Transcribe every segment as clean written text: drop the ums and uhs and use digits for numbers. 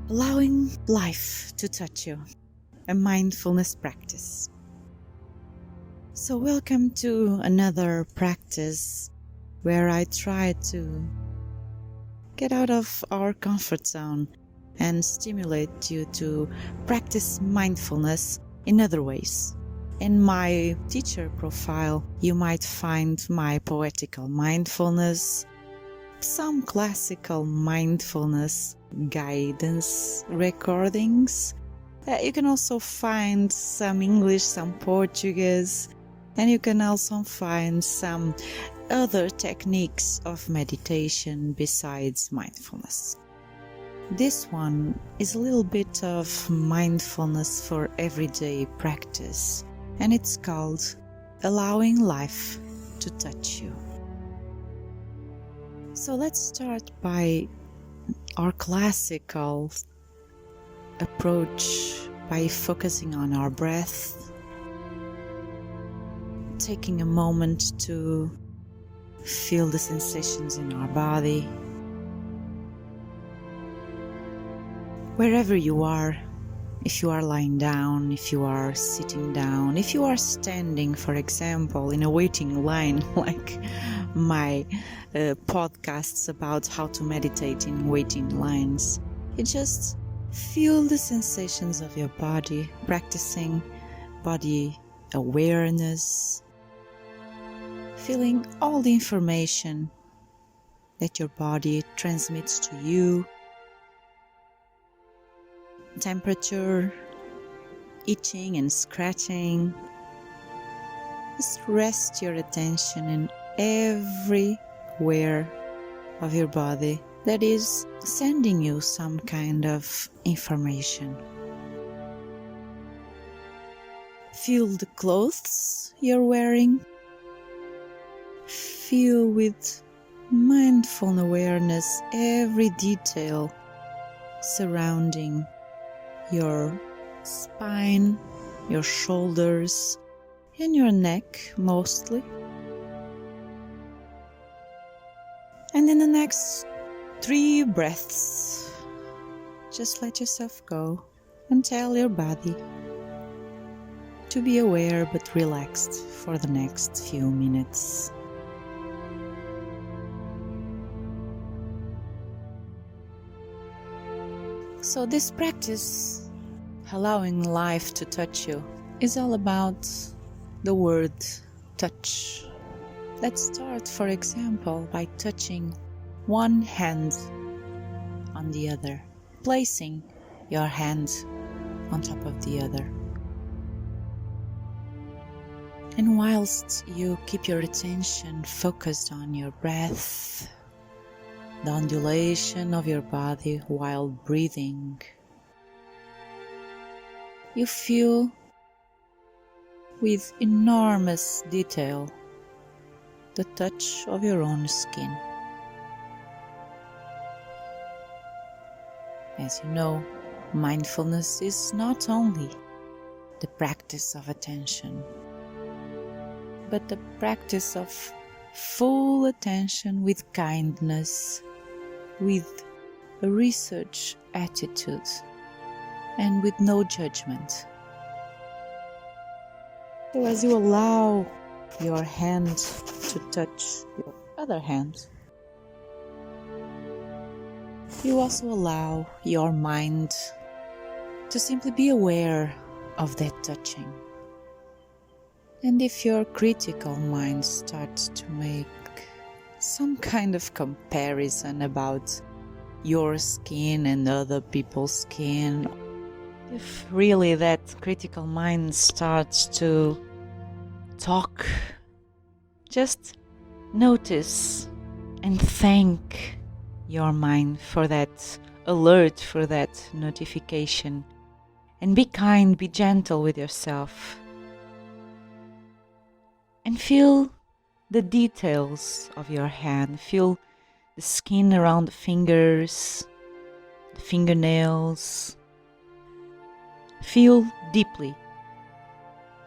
Allowing life to touch you, a mindfulness practice. So welcome to another practice where I try to get out of our comfort zone and stimulate you to practice mindfulness in other ways. In my teacher profile, you might find my poetical mindfulness, some classical mindfulness guidance recordings. You can also find some English, some Portuguese, and you can also find some other techniques of meditation besides mindfulness. This one is a little bit of mindfulness for everyday practice, and it's called Allowing Life to Touch You. So let's start by our classical approach by focusing on our breath, taking a moment to feel the sensations in our body. Wherever you are, if you are lying down, if you are sitting down, if you are standing, for example, in a waiting line, like my podcasts about how to meditate in waiting lines, you just feel the sensations of your body, practicing body awareness, feeling all the information that your body transmits to you. Temperature, itching and scratching. Just rest your attention in everywhere of your body that is sending you some kind of information. Feel the clothes you're wearing. Feel with mindful awareness every detail surrounding your spine, your shoulders, and your neck mostly. And in the next 3 breaths, just let yourself go and tell your body to be aware but relaxed for the next few minutes. So this practice, allowing life to touch you, is all about the word touch. Let's start, for example, by touching one hand on the other, placing your hand on top of the other. And whilst you keep your attention focused on your breath, the undulation of your body while breathing, you feel with enormous detail the touch of your own skin. As you know, mindfulness is not only the practice of attention, but the practice of full attention with kindness, with a research attitude, and with no judgment. So as you allow your hand to touch your other hand, you also allow your mind to simply be aware of that touching. And if your critical mind starts to make some kind of comparison about your skin and other people's skin, if really that critical mind starts to talk, just notice and thank your mind for that alert, for that notification, and be kind, be gentle with yourself. And feel the details of your hand. Feel the skin around the fingers, the fingernails. Feel deeply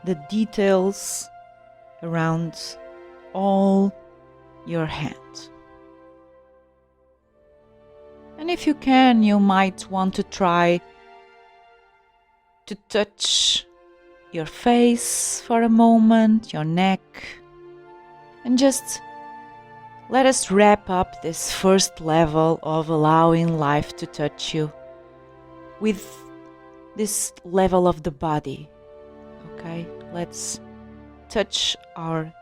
the details around all your hand. And if you can, you might want to try to touch your face for a moment, your neck, and just let us wrap up this first level of allowing life to touch you with this level of the body. Okay, let's touch our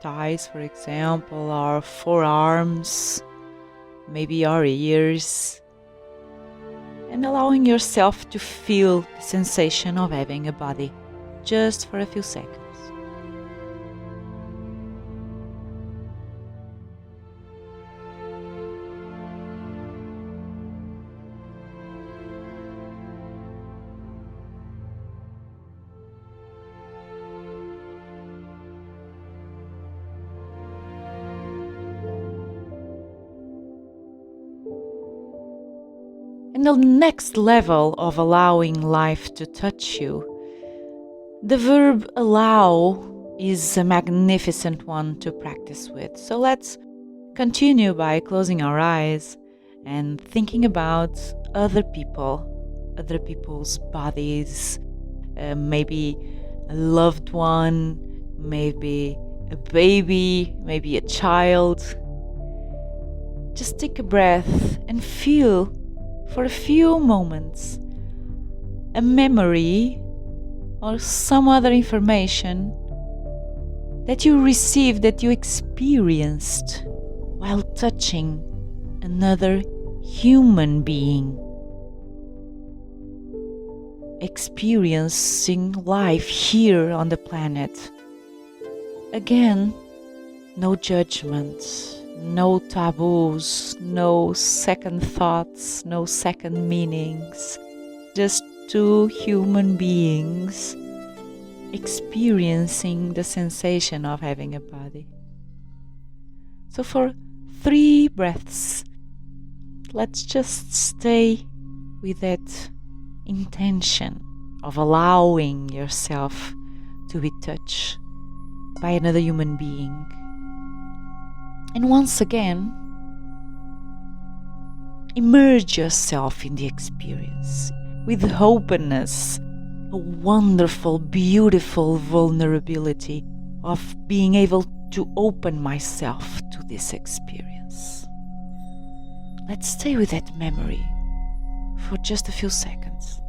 thighs, for example, our forearms, maybe our ears, and allowing yourself to feel the sensation of having a body just for a few seconds. And the next level of allowing life to touch you, the verb allow is a magnificent one to practice with. So let's continue by closing our eyes and thinking about other people, other people's bodies, maybe a loved one, maybe a baby, maybe a child. Just take a breath and feel for a few moments a memory or some other information that you received, that you experienced while touching another human being, experiencing life here on the planet. Again, no judgment, no taboos, no second thoughts, no second meanings, just two human beings experiencing the sensation of having a body. So for 3 breaths, let's just stay with that intention of allowing yourself to be touched by another human being. And once again, immerse yourself in the experience with openness, a wonderful, beautiful vulnerability of being able to open myself to this experience. Let's stay with that memory for just a few seconds.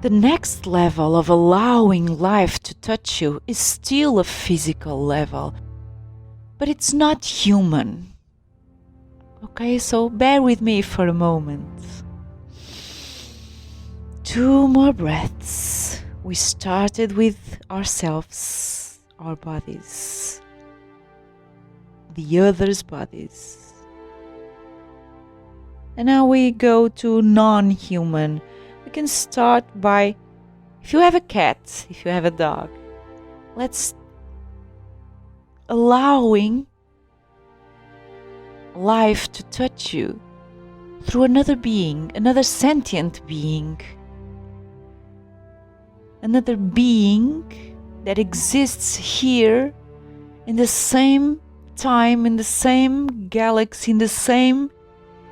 The next level of allowing life to touch you is still a physical level, but it's not human. Okay, so bear with me for a moment. 2 more breaths. We started with ourselves, our bodies, the other's bodies. And now we go to non-human. We can start by, if you have a cat, if you have a dog, let's allowing life to touch you through another being, another sentient being, another being that exists here in the same time, in the same galaxy, in the same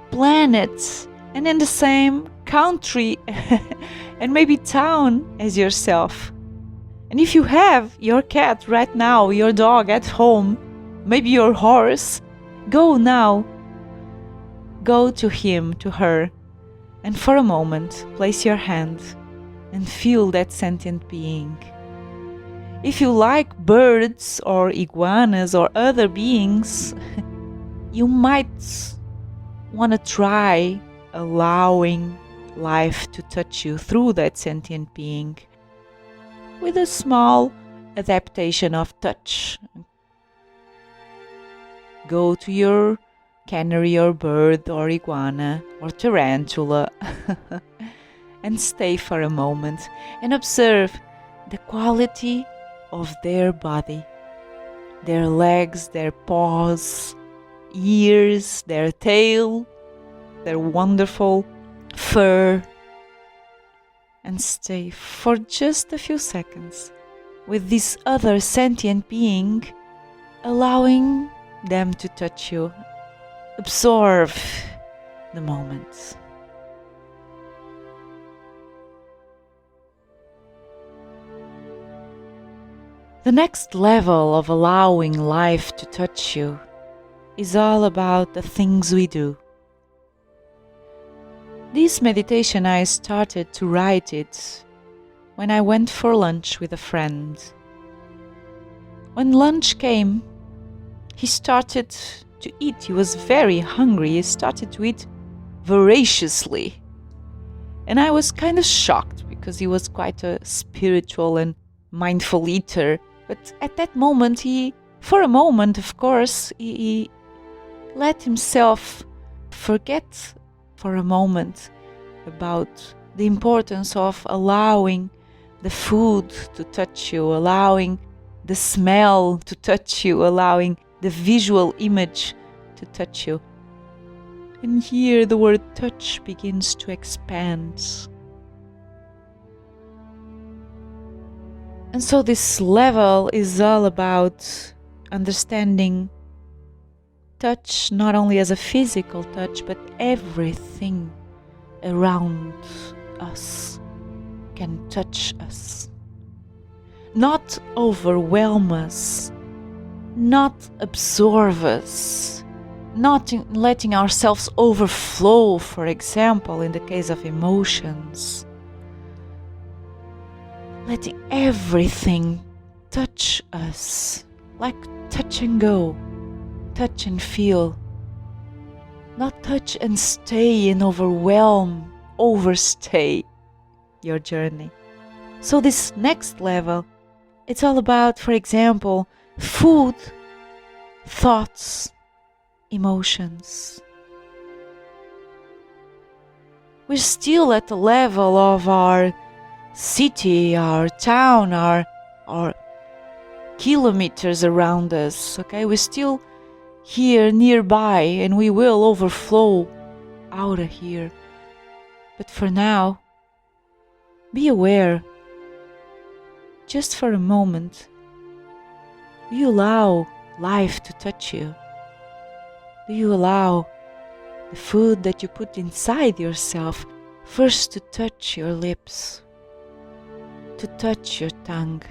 planet, and in the same country and maybe town as yourself. And if you have your cat right now, your dog at home, maybe your horse, go now. Go to him, to her, and for a moment, place your hand and feel that sentient being. If you like birds or iguanas or other beings, you might want to try allowing life to touch you through that sentient being with a small adaptation of touch. Go to your canary or bird or iguana or tarantula and stay for a moment and observe the quality of their body, their legs, their paws, ears, their tail, their wonderful fur, and stay for just a few seconds with this other sentient being, allowing them to touch you. Absorb the moment. The next level of allowing life to touch you is all about the things we do. This meditation, I started to write it when I went for lunch with a friend. When lunch came, he started to eat. He was very hungry. He started to eat voraciously. And I was kind of shocked because he was quite a spiritual and mindful eater. But at that moment, for a moment, of course, he let himself forget for a moment about the importance of allowing the food to touch you, allowing the smell to touch you, allowing the visual image to touch you. And here the word touch begins to expand. And so this level is all about understanding touch not only as a physical touch, but everything around us can touch us. Not overwhelm us, not absorb us, not letting ourselves overflow, for example, in the case of emotions. Letting everything touch us, like touch and go, touch and feel. Not touch and stay and overstay your journey. So this next level, it's all about, for example, food, thoughts, emotions. We're still at the level of our city, our town, our kilometers around us, okay? We're still here nearby and we will overflow out of here. But for now, be aware, just for a moment, do you allow life to touch you? Do you allow the food that you put inside yourself first to touch your lips, to touch your tongue,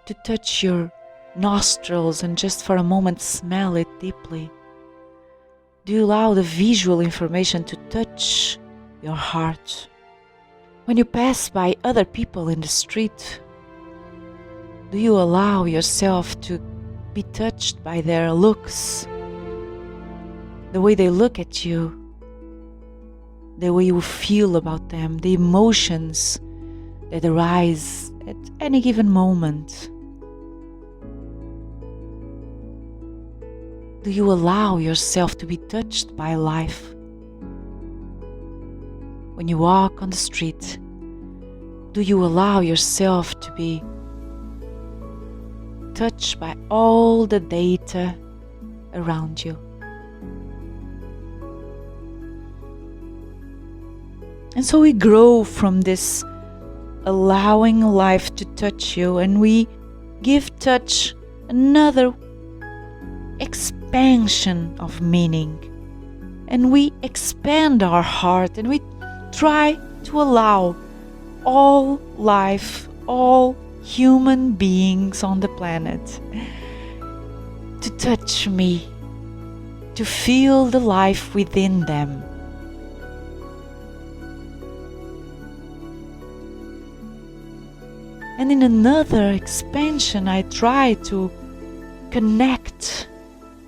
to touch your nostrils and just for a moment smell it deeply? Do you allow the visual information to touch your heart? When you pass by other people in the street, do you allow yourself to be touched by their looks? The way they look at you, the way you feel about them, the emotions that arise at any given moment. Do you allow yourself to be touched by life? When you walk on the street, do you allow yourself to be touched by all the data around you? And so we grow from this allowing life to touch you, and we give touch another expansion of meaning. And we expand our heart and we try to allow all life, all human beings on the planet to touch me, to feel the life within them. And in another expansion, I try to connect,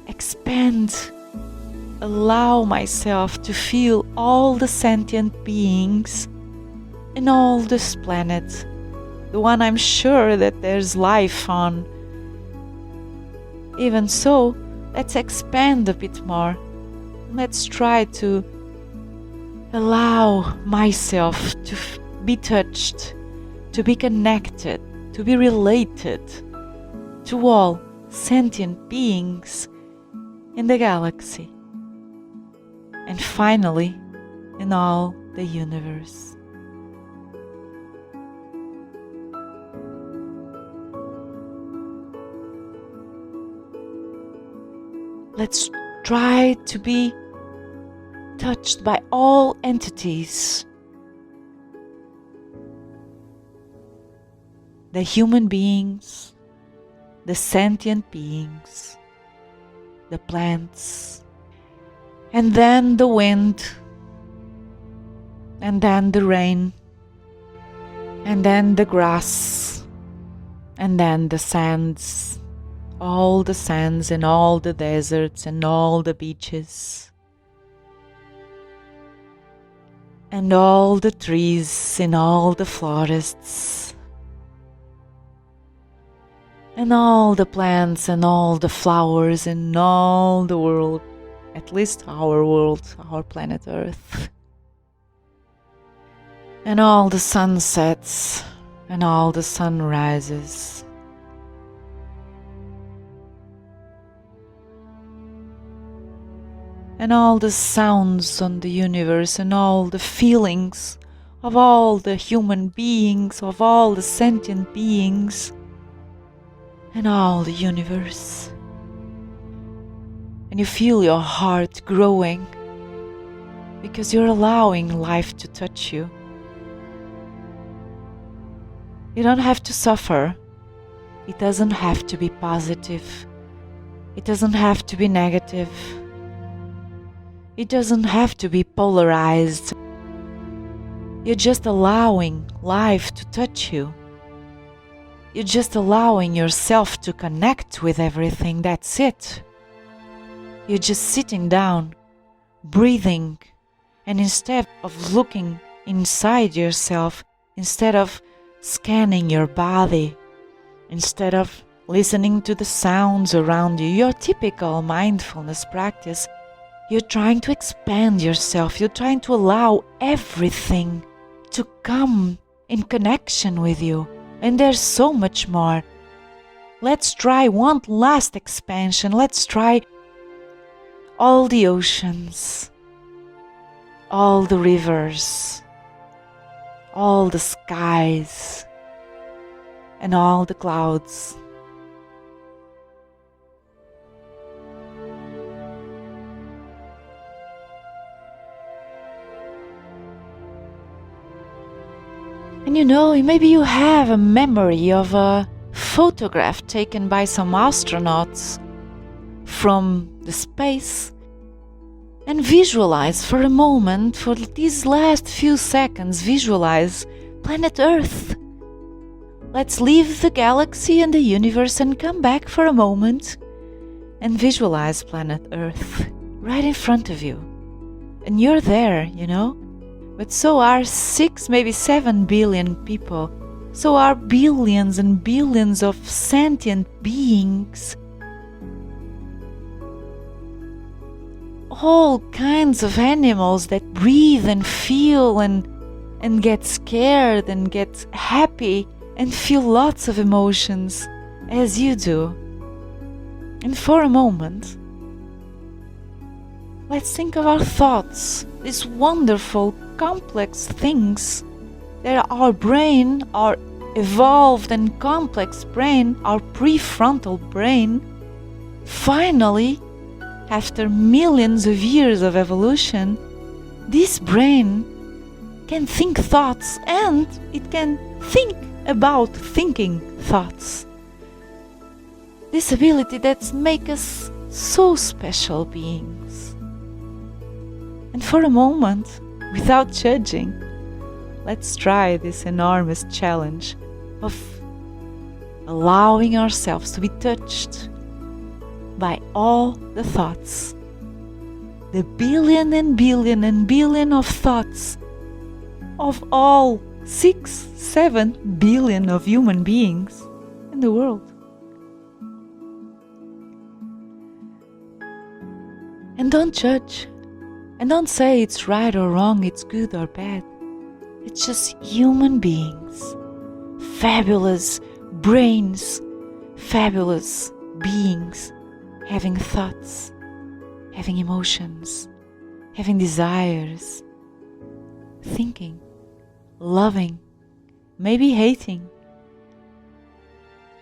expand, allow myself to feel all the sentient beings in all this planet, the one I'm sure that there's life on. Even so, let's expand a bit more. Let's try to allow myself to be touched, to be connected, to be related to all sentient beings in the galaxy, and finally in all the universe. Let's try to be touched by all entities. The human beings, the sentient beings, the plants, and then the wind, and then the rain, and then the grass, and then the sands, all the sands and all the deserts and all the beaches, and all the trees in all the forests, and all the plants and all the flowers in all the world, at least our world, our planet Earth, and all the sunsets and all the sunrises, and all the sounds on the universe and all the feelings of all the human beings, of all the sentient beings, and all the universe. And you feel your heart growing because you're allowing life to touch you. You don't have to suffer. It doesn't have to be positive. It doesn't have to be negative. It doesn't have to be polarized. You're just allowing life to touch you. You're just allowing yourself to connect with everything. That's it. You're just sitting down, breathing, and instead of looking inside yourself, instead of scanning your body, instead of listening to the sounds around you, your typical mindfulness practice, you're trying to expand yourself. You're trying to allow everything to come in connection with you. And there's so much more. Let's try one last expansion. Let's try all the oceans, all the rivers, all the skies, and all the clouds. And you know, maybe you have a memory of a photograph taken by some astronauts from the space, and visualize for a moment, for these last few seconds, visualize planet Earth. Let's leave the galaxy and the universe and come back for a moment and visualize planet Earth right in front of you. And you're there, you know? But so are 6, maybe 7 billion people. So are billions and billions of sentient beings. All kinds of animals that breathe and feel and get scared and get happy and feel lots of emotions as you do. And for a moment, let's think of our thoughts, these wonderful, complex things that our brain, our evolved and complex brain, our prefrontal brain, finally, after millions of years of evolution, this brain can think thoughts and it can think about thinking thoughts. This ability that makes us so special beings. And for a moment, without judging, let's try this enormous challenge of allowing ourselves to be touched by all the thoughts, the billion and billion and billion of thoughts of all 6, 7 billion of human beings in the world. And don't judge. And don't say it's right or wrong, it's good or bad. It's just human beings, fabulous brains, fabulous beings, having thoughts, having emotions, having desires, thinking, loving, maybe hating,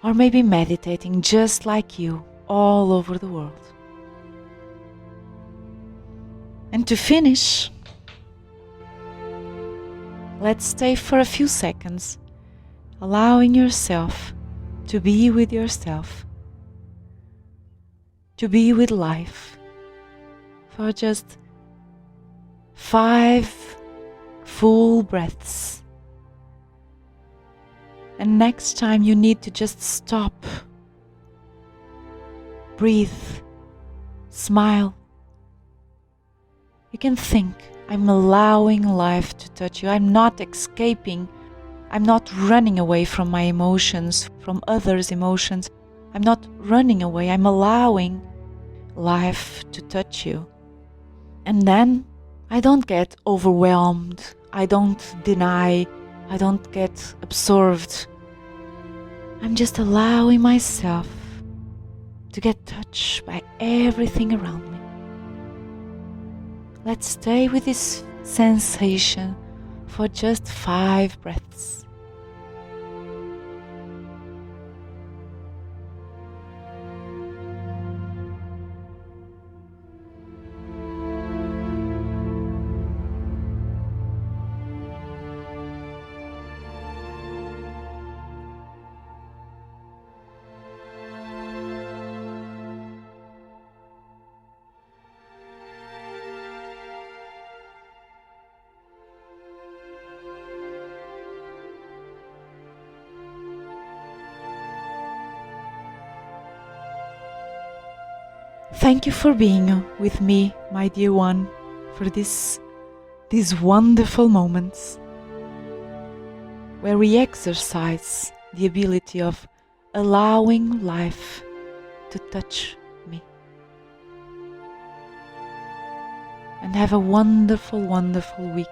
or maybe meditating just like you all over the world. And to finish, let's stay for a few seconds, allowing yourself to be with yourself, to be with life, for just 5 full breaths. And next time you need to just stop, breathe, smile. You can think, I'm allowing life to touch you. I'm not escaping. I'm not running away from my emotions, from others' emotions. I'm not running away. I'm allowing life to touch you. And then I don't get overwhelmed. I don't deny. I don't get absorbed. I'm just allowing myself to get touched by everything around me. Let's stay with this sensation for just 5 breaths. Thank you for being with me, my dear one, for these wonderful moments where we exercise the ability of allowing life to touch me. And have a wonderful, wonderful week.